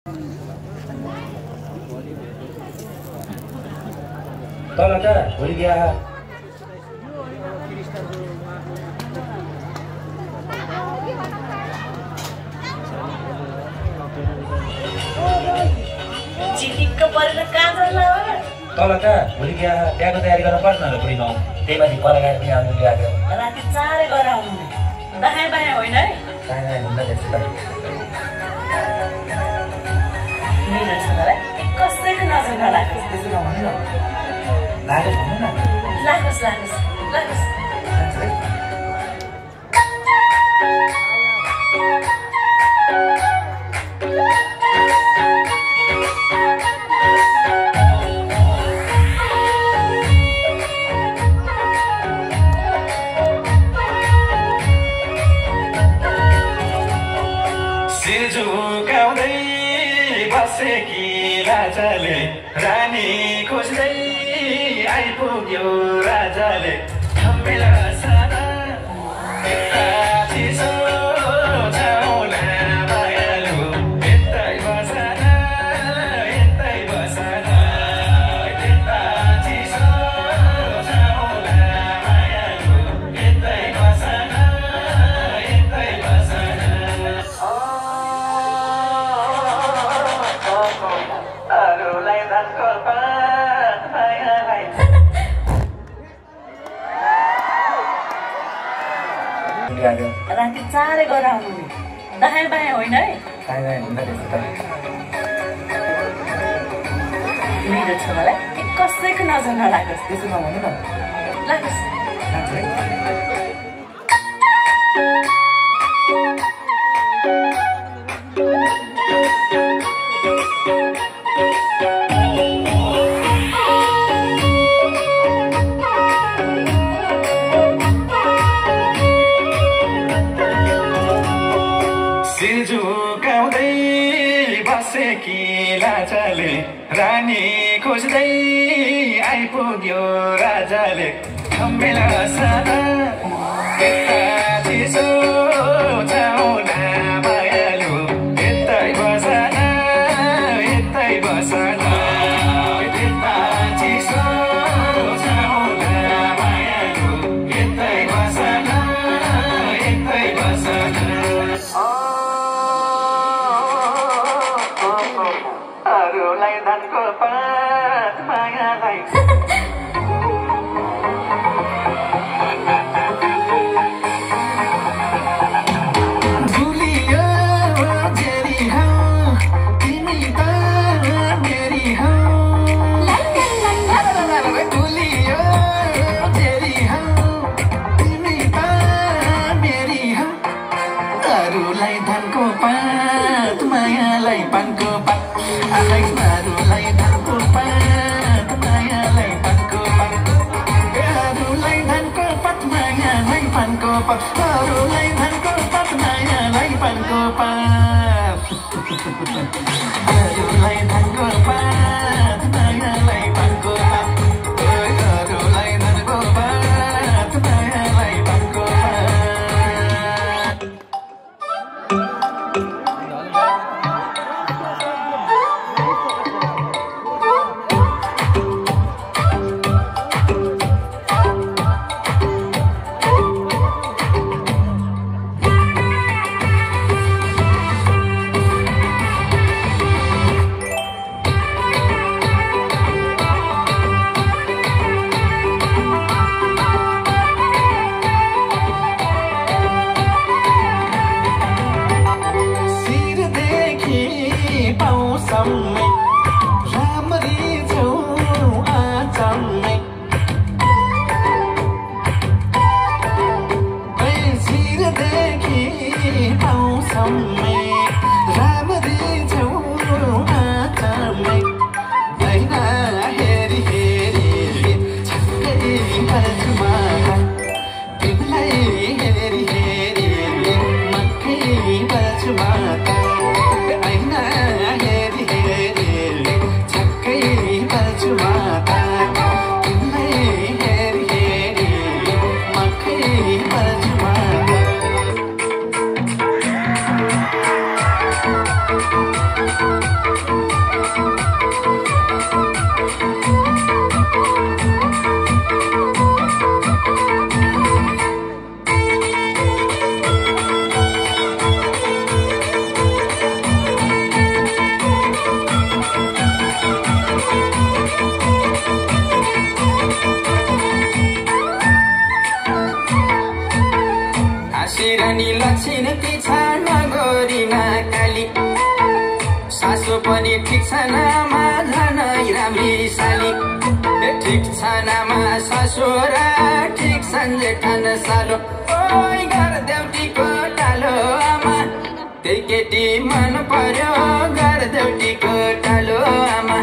तल त भोलि बिहा चिटिक्क परेर कहाँ जानु तल त भोलि बिहाको तयारी गर्न पर्छ न बुढी गाउँ त्यही माथि कलाकार पनि आउनु बिहाको राति 4 गरेर आउनु दायाँ बायाँ होइन है दायाँ हुँदा त्यस्तो मेरो छोरालाई कसैको नजर नलागोस् त्यसो नभन्नु न लागोस् भन्नु न लागोस् लागोस् लागोस् बसेकी राजाले रानी खोज्दै आइपुग्यो राजाले थम्बेला साना चिसो छाउला मायालु यतै बसना यता चिसो छाउला मायालु यतै बसना अरूलाई धनको पात मायालाई राति 4 गरेर आउनु दायाँ बायाँ होइन है दायाँ हुँदा त्यस्तो मेरो छोरालाई कसैको नजर नलागोस् त्यसो नभन्नु न लागोस् बसेकी राजाले रानी खोज्दै आइपुग्यो राजाले थम्बेला साना यता चिसो छाउला मायालु यतै बसना यता चिसो छाउला मायालु यतै बसना अरूलाई धनको पात मायालाई भुलियो जेरी हौ तिमी त मेरी हौ भुलियो जेरी हौ तिमी त मेरी हौ अरूलाई धनको पात मायालाई पानको पात अरूलाई धनको पात मायालाई पानको पात अरूलाई धनको पात मायालाई पानको पात अरूलाई धनको पात मायालाई पानको पात अरूलाई धनको पात मायालाई पानको पात अरूलाई धनको पात मायालाई पानको राम्ररी छौ आचम्मै शिरदेखि पाउँछम्मै राम्ररी छौ आचम्मै ऐना हेरी हेरी छक्कै पर्छु माया तिमीलाई हेरी हेरी मक्कै पर्छु माया ऐना हेरी हेरी सासु पनि ठिक छ नामा झनै राम्री साली ठिक छ नामा ससुरा ठिक छन् जेठान सालो ओइ घर देउटीको टालो आमा त्यही केटी मन पर्यो घर देउटीको टालो आमा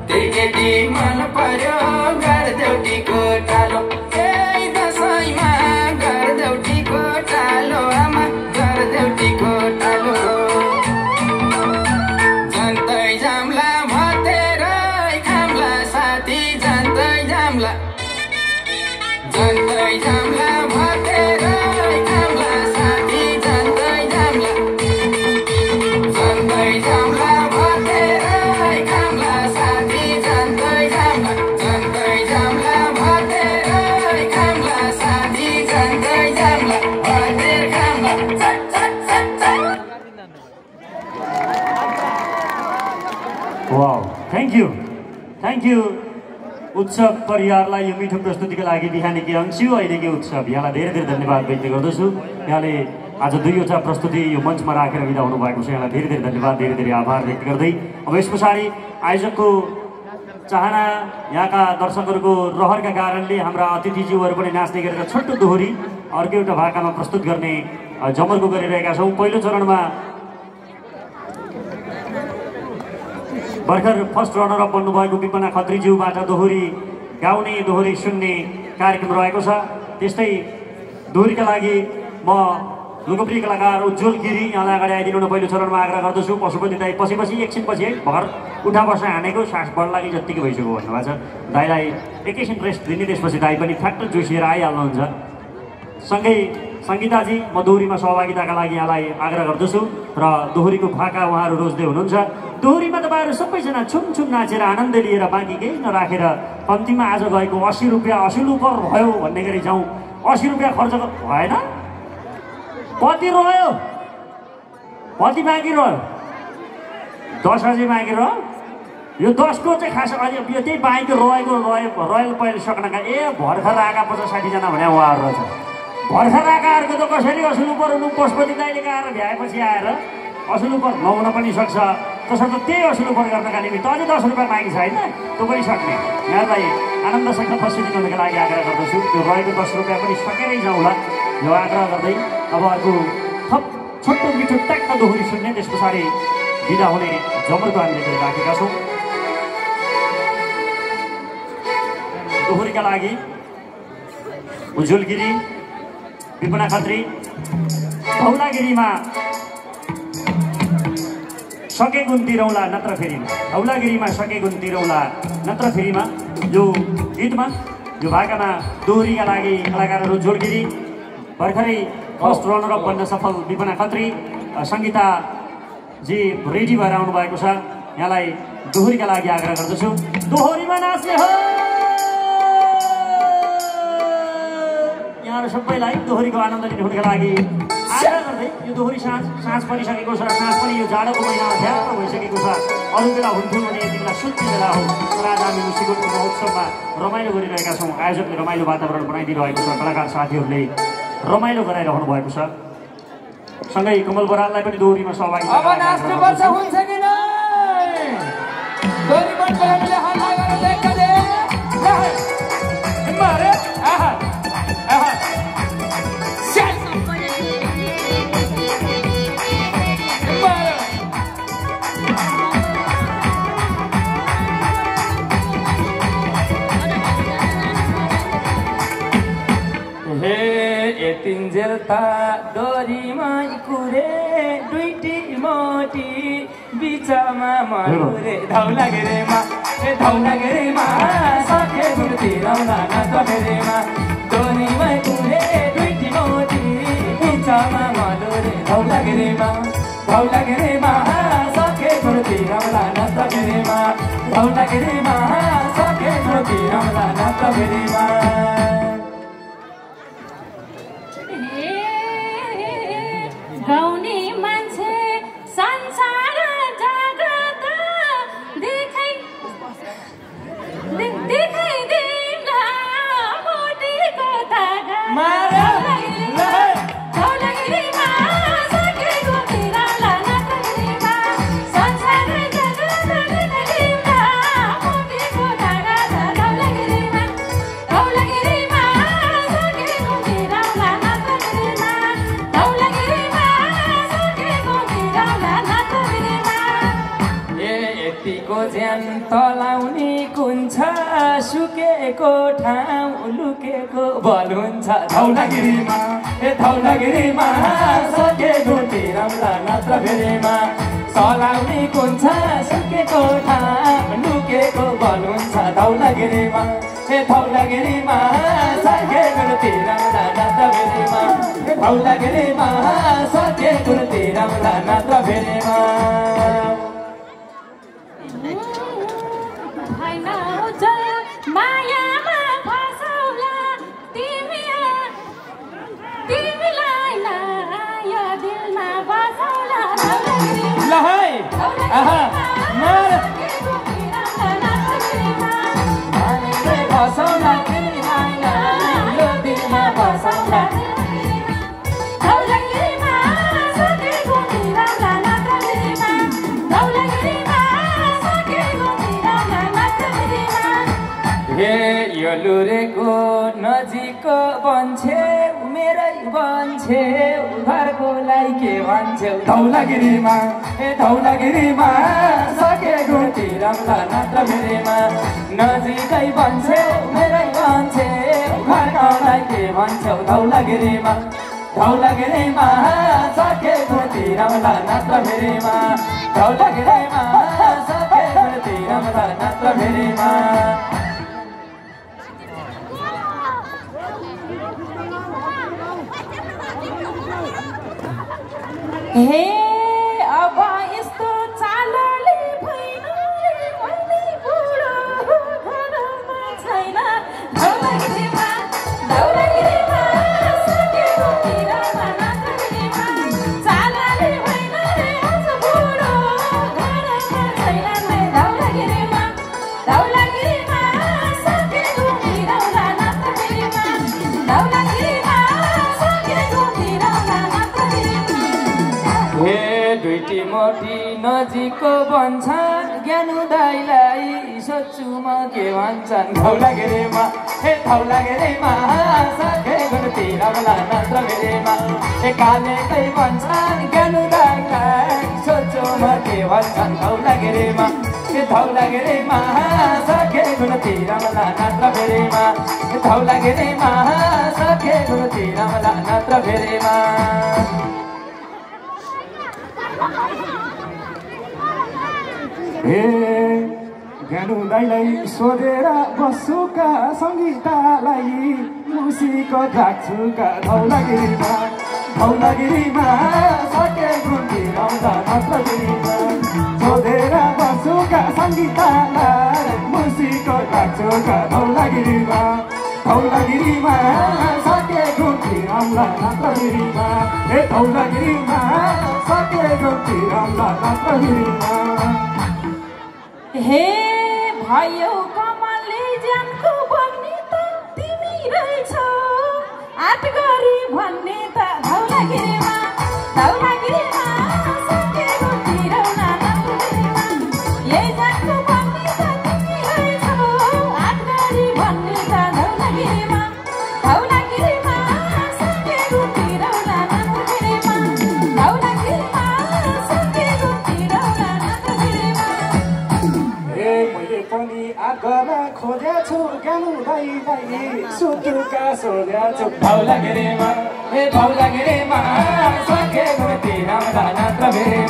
त्यही केटी मन पर्यो घर देउटीको टालो त्यही दसैँमा घर देउटीको टालो आमा घर देउटीको टालो जन्तै जाम्ला भतेरै खाम्ला साथी जन्तै जाम्ला जन्तै जाम्ला भतेरै खाम्ला साथी जन्तै जाम्ला जन्तै जाम्ला भतेरै खाम्ला साथी जन्तै जाम्ला जन्तै जाम्ला भतेरै खाम्ला साथी जन्तै जाम्ला भतेर खाम्ला चट चट चट चट वाउ थ्याङ्क यू उत्सव परिवारलाई यो मिठो प्रस्तुतिको लागि बिहानीकी अंशु अहिलेकी उत्सव यहाँलाई धेरै धेरै धन्यवाद व्यक्त गर्दछु। यहाँले आज दुईवटा प्रस्तुति यो मञ्चमा राखेर बिदा हुनुभएको छ, यहाँलाई धेरै धेरै धन्यवाद धेरै धेरै आभार व्यक्त गर्दै अब यस पछाडि आयोजकको चाहना यहाँका दर्शकहरूको रहरका कारणले हाम्रा अतिथिज्यूहरू पनि नाच्ने गरेर छोटो दोहोरी अर्को एउटा भाकामा प्रस्तुत गर्ने जमर्को गरिरहेका छौँ। पहिलो चरणमा भर्खर फर्स्ट रनर अप बन्नुभएको विपना खत्रीज्यूबाट दोहोरी गाउने दोहोरी सुन्ने कार्यक्रम रहेको छ। त्यस्तै दोहोरीका लागि म लोकप्रिय कलाकार उज्जवल गिरी यहाँलाई अगाडि आइदिनु पहिलो चरणमा आग्रह गर्दछु। पशुपति दाई पछि एकछिनपछि है भर उठा बस्न हानेको सास बढ्न लागि जत्तिकै भइसक्यो भन्नुभएको छ। दाईलाई एकैछिन रेस्ट दिने, त्यसपछि दाई पनि फ्याक्टर जोसिएर आइहाल्नुहुन्छ। सँगै सङ्गीताजी म दोहोरीमा सहभागिताका लागि यहाँलाई आग्रह गर्दछु र दोहोरीको भाका उहाँहरू रोज्दै हुनुहुन्छ। दोहोरीमा तपाईँहरू सबैजना छुमछुम नाचेर आनन्द लिएर बाँकी केही नराखेर कम्तीमा आज गएको 80 रुपियाँ असुलु पर भयो भन्ने गरी जाउँ। 80 रुपियाँ खर्च भएन, कति रह्यो, कति बाँकी रह्यो? 10,000 बाँकी रह्यो। यो 10को चाहिँ खास अहिले यो त्यही बाँकी रहेको रोयल पहिले सक्नका भर्खर आएका 50-60 जना भने उहाँहरू रहेछ। भर्खर आएकाहरूको त कसरी असुलु पर हुनु, पशुपति दाइले आएर भ्याएपछि आएर असुलु पर नहुन पनि सक्छ। तसर्थ त्यही असुलु पर गर्नका निमित्त अझै 10 रुपियाँ बाँकी छ होइन, त्यो पनि सक्ने। यहाँलाई आनन्दसँग फसिदिनुको लागि आग्रह गर्दछु। त्यो रहेको 10 रुपियाँ पनि सकेरै जाउँला यो आग्रह गर्दै अब अर्को थप छोटो मिठो ट्याक्क दोहोरी सुन्ने, त्यस पछाडि बिदा हुने जमर्को हामीले गरिराखेका छौँ। दोहोरीका लागि उज्जवल गिरी, विपना खत्री, धौलागिरीमा सके गुण तिरौला नत्र फेरिमा, धौलागिरीमा सके गुण तिरौला नत्र फेरिमा यो गीतमा यो भाकामा दोहोरीका लागि कलाकारहरू उज्जवल गिरी, भर्खरै फर्स्ट रनर अप बन्न सफल विपना खत्री, सङ्गीताजी रेडी भएर आउनु भएको छ। यहाँलाई दोहोरीका लागि आग्रह गर्दछु। दोहोरीमा नाच्ने हो यहाँहरू सबैलाई दोहोरीको आनन्द लिनुहुनका लागि आग्रह गर्दै यो दोहोरी साँझ परिसकेको छ। साँझ पनि यो जाडोको महिनामा झ्याप्प भइसकेको छ। अरू बेला हुन्थ्यो भने यति बेला सुत्ने बेला हो। तर आज हामी मुसिकोटको महोत्सवमा रमाइलो गरिरहेका छौँ। आयोजकले रमाइलो वातावरण बनाइदिइरहेको छ, कलाकार साथीहरूले रमाइलो गराइरहनु भएको छ। सँगै कमल बराललाई पनि दोहोरीमा सहभागी तिन्जेलता डोरीमा कुरे दुईटी मोटी बिचमा मरुरे धौलागिरीमा सके गुर्ती रौला नगरेमा डोरीमा कुरे दुईटी मोटी बिचमा मरुरे धौलागिरीमा सके गुर्ती रौला नगरेमा धौलागिरीमा सके गुर्ती रौला नगरेमा गाउने मान्छे संसार जाग्रत देखाइ दिउँला मोटीको धागा धौलागिरीमा सकेको तिरौला नगरेमा संसार व्यक्तिको ज्यान तलाउने कुन छ सुकेको ठाउँ लुकेको बल हुन्छ धौलागिरीमा धौलागिरीमा सकेको तिरौला नत्र फेरिमा तलाउने कुन छ सुकेको ठाउँ लुकेको बल हुन्छ धौलागिरीमा धौलागिरीमा सकेको तिरौला नत्र फेरिमा धौलागिरीमा सकेको तिरौला नत्र फेरिमा मायामा फसाउला तिमीलाई यो दिलमा बसाउला ल है आहा मार बसाउला तिमीलाई यो दिलमा बसाउला यो लुरेको नजिकको बन्छे मेरै बन्छे घरकोलाई के भन्छौ धौलागिरीमा धौलागिरीमा सकेको तिरौला नत्र फेरिमा नजिकै बन्छे मेरै बन्छे घरकोलाई के भन्छौ धौलागिरीमा धौलागिरीमा सकेको तिरौला नत्र फेरिमा धौलागिरीमा सकेको तिरौला नत्र फेरिमा हे अब यस्तो चालले भएन रे मैले बुढो घरमा छैन धौलागिरीमा धौलागिरीमा सकेको तिरौला नत्र फेरिमा चालले भएन रे आज बुढो घरमा छैन धौलागिरीमा धौलागिरीमा सकेको तिरौला नत्र फेरिमा धौलागिरीमा सकेको तिरौला नत्र फेरिमा हे दुईटी मोटी नजिकको भन्छन् ज्ञानु दाइलाई सोध्छु म के भन्छन् धौलागिरीमा धौलागिरीमा सकेको तिरौला नत्र फेरिमा कालेकै भन्छन् ज्ञानु दाइलाई सोध्छु म के भन्छन् धौलागिरीमा धौलागिरीमा सकेको तिरौला नत्र फेरिमा धौलागिरीमा सकेको तिरौला नत्र फेरिमा हे ज्ञानु दाइलाई सोधेर बस्छुका सङ्गीतालाई मुसीको ढाक्छुका धौलागिरीमा धौलागिरीमा सकेको तिरौला नत्र फेरिमा सोधेर बस्छुका सङ्गीतालाई मुसीको ढाक्छुका धौलागिरीमा धौलागिरीमा सकेको तिरौला नत्र फेरिमा धौलागिरीमा सकेको तिरौला नत्र फेरिमा हे भयो कमलले ज्यानको भन्ने त तिमी रहेछौ आट गरी भन्ने त धौलागिरीमा धौलागिरीमा सकेको तिरौला नत्र फेरिमा यही ज्यानको भन्ने त तिमी रहेछौ आट गरी भन्ने त धौलागिरीमा धौलागिरीमा सकेको तिरौला नत्र फेरिमा धौलागिरीमा सकेको तिरौला नत्र फेरिमा मैले पनि आगमा खोज्या छु ज्ञानु दाइलाई सुतुका सोध्या छु धौलागिरीमा धौलागिरीमा सकेको तिरौला नत्र फेरिमा